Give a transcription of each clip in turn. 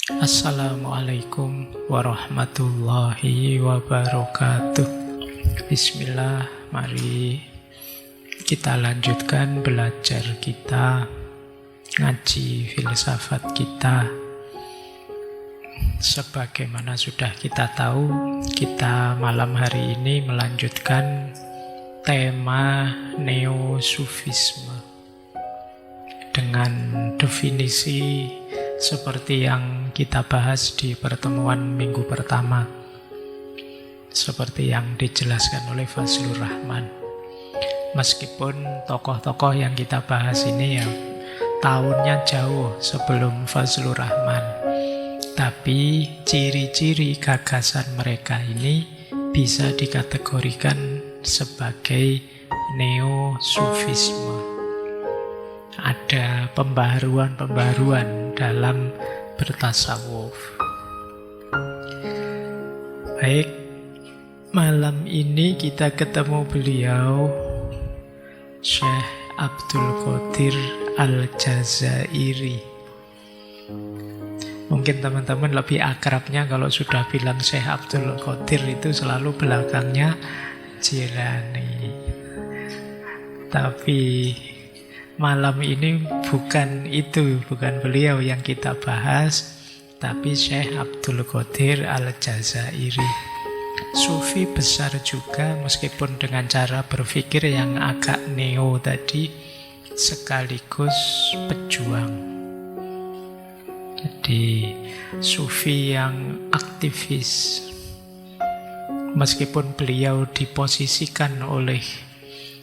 Assalamualaikum warahmatullahi wabarakatuh. Bismillah, mari kita lanjutkan belajar kita, ngaji filsafat kita. Sebagaimana sudah kita tahu, kita malam hari ini melanjutkan tema neo-sufisme dengan definisi seperti yang kita bahas di pertemuan minggu pertama, seperti yang dijelaskan oleh Fazlur Rahman. Meskipun tokoh-tokoh yang kita bahas ini ya tahunnya jauh sebelum Fazlur Rahman, tapi ciri-ciri gagasan mereka ini bisa dikategorikan sebagai neo-sufisme. Ada pembaharuan-pembaharuan dalam bertasawuf. Baik, malam ini kita ketemu beliau, Syekh Abdul Qadir Al-Jazairi. Mungkin teman-teman lebih akrabnya kalau sudah bilang Syekh Abdul Qadir itu selalu belakangnya Jilani. Tapi malam ini bukan itu, bukan beliau yang kita bahas, tapi Syekh Abdul Qadir Al-Jazairi. Sufi besar juga, meskipun dengan cara berpikir yang agak neo tadi, sekaligus pejuang. Jadi sufi yang aktivis. Meskipun beliau diposisikan oleh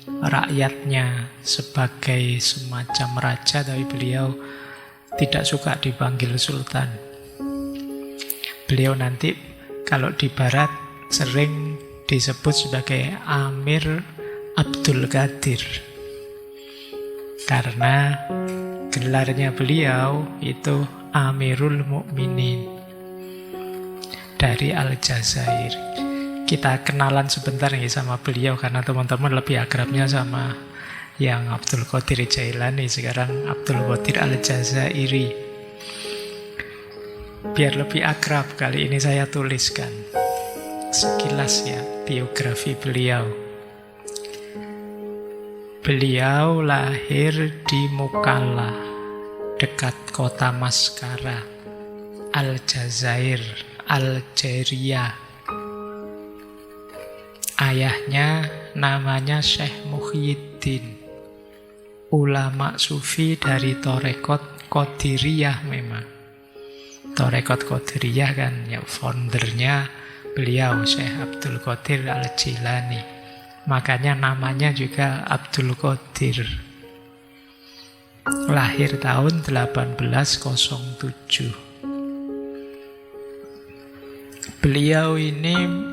rakyatnya sebagai semacam raja, tapi beliau tidak suka dipanggil sultan. Beliau nanti kalau di barat sering disebut sebagai Amir Abdul Qadir, karena gelarnya beliau itu Amirul Mukminin dari Al-Jazair. Kita kenalan sebentar nih sama beliau, karena teman-teman lebih akrabnya sama yang Abdul Qadir Jailani, sekarang Abdul Qadir Al-Jazairi. Biar lebih akrab, kali ini saya tuliskan sekilas ya biografi beliau. Beliau lahir di Mukalla, dekat kota Maskara, Aljazair, Algeria. Ayahnya namanya Syekh Muhyiddin, ulama sufi dari Torekot Qadiriyah memang. Torekot Qadiriyah kan ya foundernya beliau Syekh Abdul Qadir Al-Jilani. Makanya namanya juga Abdul Qadir. Lahir tahun 1807. Beliau ini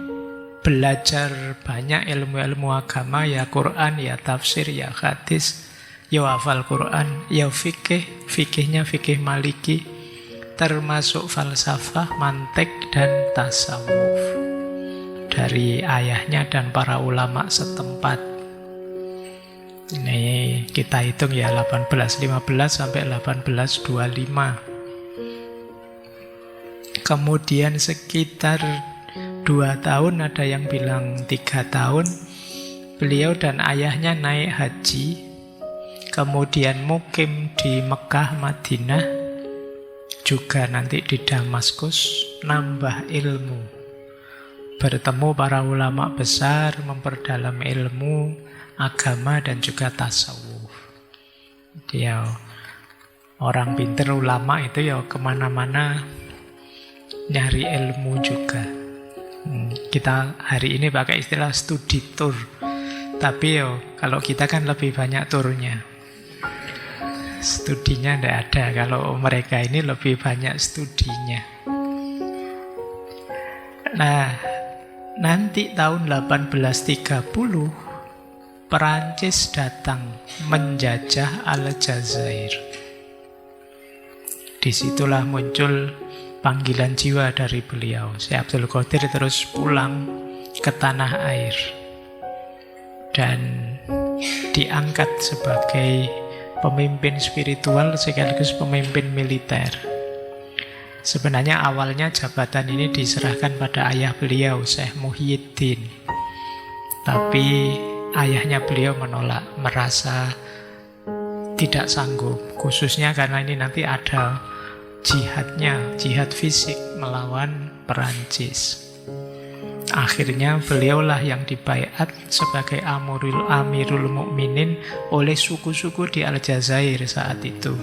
belajar banyak ilmu-ilmu agama, ya Quran, ya tafsir, ya hadis, ya hafal Quran, ya fikih, fikihnya fikih maliki, termasuk falsafah, mantik, dan tasawuf dari ayahnya dan para ulama setempat. Ini kita hitung ya 1815 sampai 1825. Kemudian sekitar 2 tahun, ada yang bilang 3 tahun, beliau dan ayahnya naik haji, kemudian mukim di Mekah, Madinah, juga nanti di Damaskus, nambah ilmu, bertemu para ulama besar, memperdalam ilmu agama dan juga tasawuf. Dia orang pinter, ulama itu ya kemana-mana nyari ilmu juga. Kita hari ini pakai istilah studi tour, tapi kalau kita kan lebih banyak turnya. Studinya tidak ada, kalau mereka ini lebih banyak studinya. Nah, nanti tahun 1830 Perancis datang menjajah Aljazair. Disitulah muncul panggilan jiwa dari beliau. Syekh Abdul Qadir terus pulang ke tanah air dan diangkat sebagai pemimpin spiritual sekaligus pemimpin militer. Sebenarnya awalnya jabatan ini diserahkan pada ayah beliau, Syekh Muhyiddin. Tapi ayahnya beliau menolak, merasa tidak sanggup. Khususnya karena ini nanti ada jihadnya, jihad fisik melawan Perancis. Akhirnya beliaulah yang dibaiat sebagai Amirul Mukminin oleh suku-suku di Aljazair saat itu.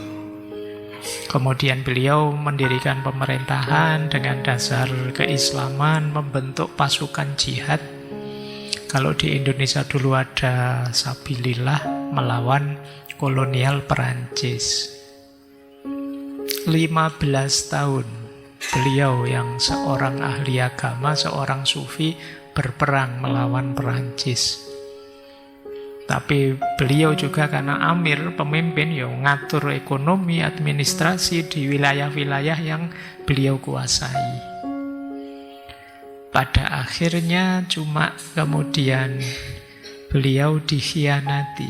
Kemudian beliau mendirikan pemerintahan dengan dasar keislaman, membentuk pasukan jihad. Kalau di Indonesia dulu ada Sabilillah melawan kolonial Perancis. 15 tahun beliau yang seorang ahli agama, seorang sufi berperang melawan Perancis. Tapi beliau juga karena amir, pemimpin, ya ngatur ekonomi, administrasi di wilayah-wilayah yang beliau kuasai. Pada akhirnya cuma kemudian beliau dikhianati,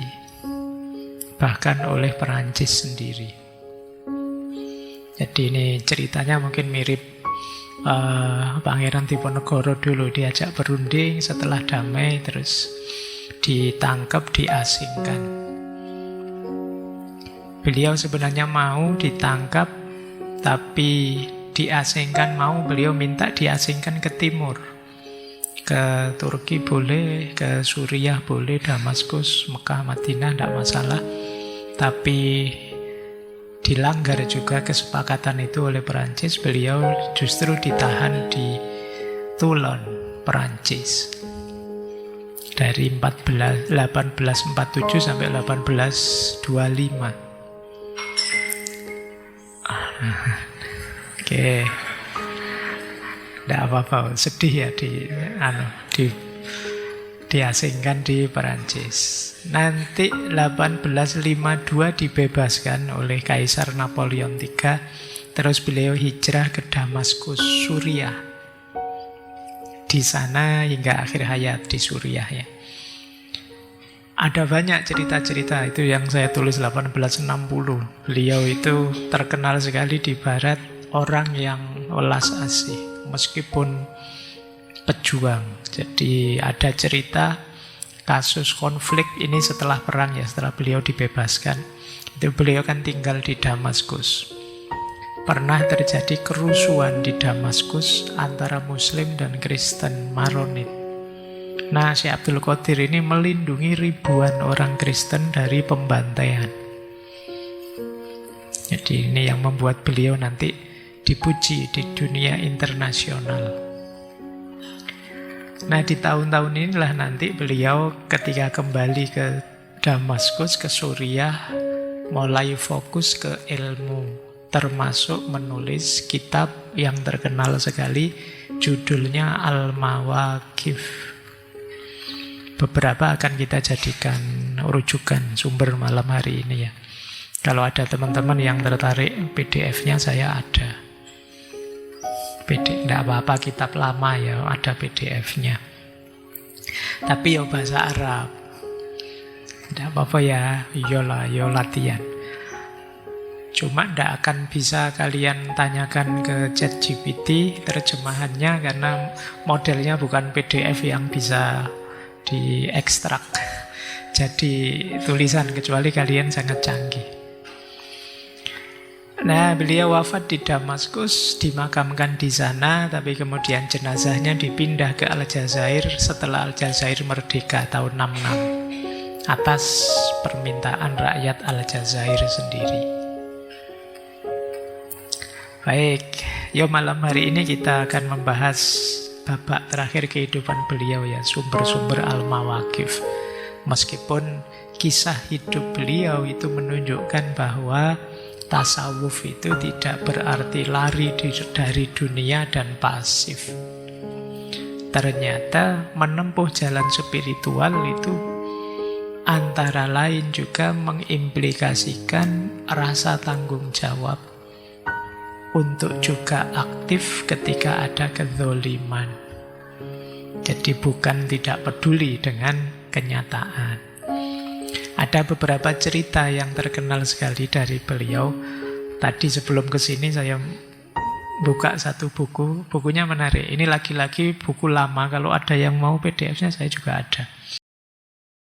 bahkan oleh Perancis sendiri. Jadi ini ceritanya mungkin mirip Pangeran Diponegoro dulu, diajak berunding, setelah damai terus ditangkap, diasingkan. Beliau sebenarnya mau ditangkap, tapi diasingkan mau, beliau minta diasingkan ke timur. Ke Turki boleh, ke Suriah boleh, Damaskus, Mekah, Madinah, tidak masalah. Tapi dilanggar juga kesepakatan itu oleh Perancis. Beliau justru ditahan di Toulon, Perancis. Dari 1847 sampai 1825. Oke. Tidak apa-apa, sedih ya diasingkan di Perancis. Nanti 1852 dibebaskan oleh Kaisar Napoleon III. Terus beliau hijrah ke Damaskus, Suriah. Di sana hingga akhir hayat di Suriah ya. Ada banyak cerita-cerita itu yang saya tulis 1860. Beliau itu terkenal sekali di barat, orang yang welas asih meskipun pejuang. Jadi ada cerita kasus konflik ini setelah perang ya, setelah beliau dibebaskan. Itu beliau kan tinggal di Damaskus. Pernah terjadi kerusuhan di Damaskus antara Muslim dan Kristen Maronit. Nah, Syekh Abdul Qadir ini melindungi ribuan orang Kristen dari pembantaian. Jadi ini yang membuat beliau nanti dipuji di dunia internasional. Nah, di tahun-tahun inilah nanti beliau ketika kembali ke Damaskus, ke Suriah, mulai fokus ke ilmu. Termasuk menulis kitab yang terkenal sekali, judulnya Al-Mawaqif. Beberapa akan kita jadikan rujukan sumber malam hari ini ya. Kalau ada teman-teman yang tertarik, PDF-nya saya ada. Tidak apa-apa, kitab lama ya, ada PDF-nya. Tapi ya bahasa Arab. Tidak apa-apa ya, iyalah, ya latihan. Cuma tidak akan bisa kalian tanyakan ke ChatGPT terjemahannya karena modelnya bukan PDF yang bisa diekstrak. Jadi tulisan, kecuali kalian sangat canggih. Nah, beliau wafat di Damaskus, dimakamkan di sana, tapi kemudian jenazahnya dipindah ke Aljazair setelah Aljazair merdeka tahun 66 atas permintaan rakyat Aljazair sendiri. Baik, malam hari ini kita akan membahas babak terakhir kehidupan beliau ya, sumber-sumber Al-Mawaqif. Meskipun kisah hidup beliau itu menunjukkan bahwa tasawuf itu tidak berarti lari dari dunia dan pasif. Ternyata menempuh jalan spiritual itu antara lain juga mengimplikasikan rasa tanggung jawab untuk juga aktif ketika ada kezoliman. Jadi bukan tidak peduli dengan kenyataan. Ada beberapa cerita yang terkenal sekali dari beliau. Tadi sebelum kesini saya buka satu buku, bukunya menarik. Ini lagi-lagi buku lama, kalau ada yang mau PDF-nya saya juga ada.